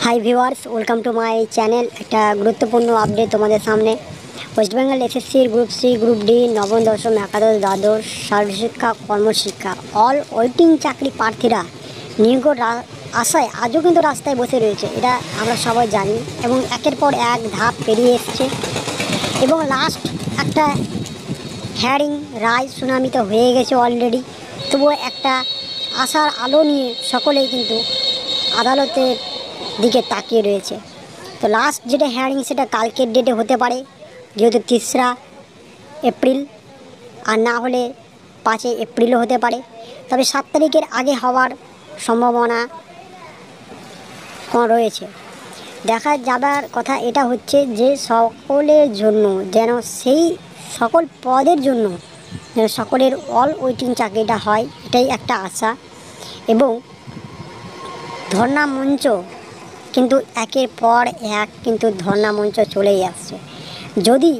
Hi viewers, welcome to my channel. একটা গুরুত্বপূর্ণ update তোমাদের সামনে। ওয়েস্ট বেঙ্গল এসএসসির গ্রুপ সি, গ্রুপ ডি, নবম, দশম, একাদশ, দ্বাদশ, সর্বশিক্ষা, কর্মশিক্ষা অল ওয়েটিং চাকরি প্রার্থীরা নিয়োগের আশায় আজও কিন্তু রাস্তায় বসে রয়েছে। এটা আমরা সবাই জানি এবং একের পর এক ধাপ পেরিয়ে এসছে এবং লাস্ট একটা হিয়ারিং রায় শুনানি তো হয়ে গেছে অলরেডি। তবুও একটা আশার আলো নিয়ে সকলেই কিন্তু আদালতের দিকে তাকিয়ে রয়েছে। তো লাস্ট যেটা হিয়ারিং সেটা কালকের ডেটে হতে পারে, যেহেতু 3রা এপ্রিল, আর না হলে 5 এপ্রিলও হতে পারে। তবে 7 তারিখের আগে হওয়ার সম্ভাবনা রয়েছে। দেখা যাবার কথা এটা হচ্ছে যে সকলের জন্য যেন সেই সকল পদের জন্য যেন সকলের অল ওয়েটিং চাকরিটা হয়, এটাই একটা আশা। এবং ধর্ণা মঞ্চ কিন্তু একের পর এক কিন্তু ধর্ণা মঞ্চ চলেই আসছে। যদি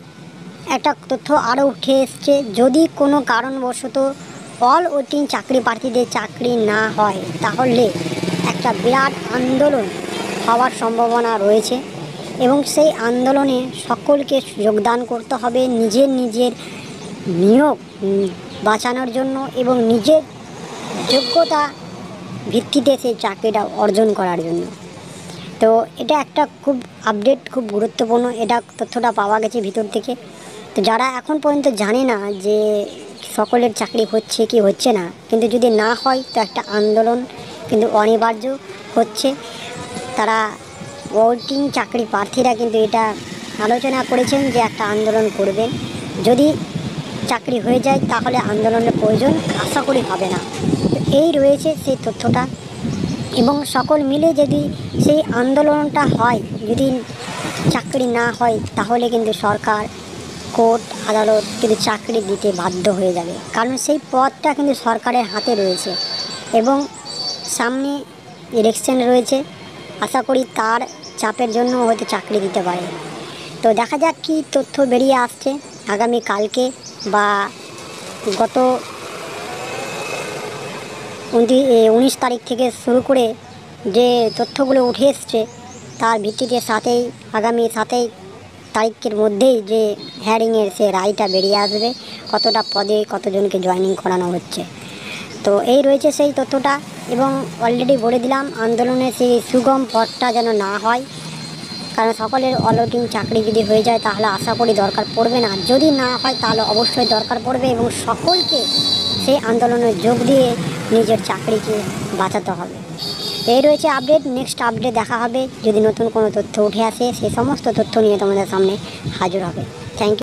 একটা তথ্য আরও উঠে এসছে, যদি কোনো কারণবশত অল ওয়েটিং চাকরি প্রার্থীদের চাকরি না হয় তাহলে একটা বিরাট আন্দোলন হওয়ার সম্ভাবনা রয়েছে এবং সেই আন্দোলনে সকলকে যোগদান করতে হবে নিজের নিয়োগ বাঁচানোর জন্য এবং নিজের যোগ্যতা ভিত্তিতে সেই চাকরিটা অর্জন করার জন্য। তো এটা একটা খুব আপডেট, খুব গুরুত্বপূর্ণ এটা তথ্যটা পাওয়া গেছে ভিতর থেকে। তো যারা এখন পর্যন্ত জানে না যে সকলের চাকরি হচ্ছে কি হচ্ছে না, কিন্তু যদি না হয় তো একটা আন্দোলন কিন্তু অনিবার্য হচ্ছে। তারা ওয়েটিং চাকরি প্রার্থীরা কিন্তু এটা আলোচনা করেছেন যে একটা আন্দোলন করবেন। যদি চাকরি হয়ে যায় তাহলে আন্দোলনের প্রয়োজন আশা করি হবে না। তো এই রয়েছে সেই তথ্যটা এবং সকল মিলে যদি সেই আন্দোলনটা হয়, যদি চাকরি না হয় তাহলে কিন্তু সরকার, কোর্ট, আদালত কিন্তু চাকরি দিতে বাধ্য হয়ে যাবে, কারণ সেই পদটা কিন্তু সরকারের হাতে রয়েছে এবং সামনে ইলেকশন রয়েছে। আশা করি তার চাপের জন্য হয়তো চাকরি দিতে পারে। তো দেখা যাক কী তথ্য বেরিয়ে আসছে আগামী কালকে বা গত 19 তারিখ থেকে শুরু করে যে তথ্যগুলো উঠে এসছে তার ভিত্তিতে আগামী 7 তারিখের মধ্যেই যে হিয়ারিংয়ের সে রায়টা বেরিয়ে আসবে, কতটা পদে কতজনকে জয়েনিং করানো হচ্ছে। তো এই রয়েছে সেই তথ্যটা এবং অলরেডি বলে দিলাম আন্দোলনের সেই সুগম পথটা যেন না হয়, কারণ সকলের অল ওয়েটিং চাকরি যদি হয়ে যায় তাহলে আশা করি দরকার পড়বে না, যদি না হয় তাহলে অবশ্যই দরকার পড়বে এবং সকলকে সেই আন্দোলনে যোগ দিয়ে নিজের চাকরিকে বাঁচাতে হবে। এই রয়েছে আপডেট। নেক্সট আপডেট দেখা হবে যদি নতুন কোনো তথ্য উঠে আসে, সেই সমস্ত তথ্য নিয়ে তোমাদের সামনে হাজির হবে। Thank you.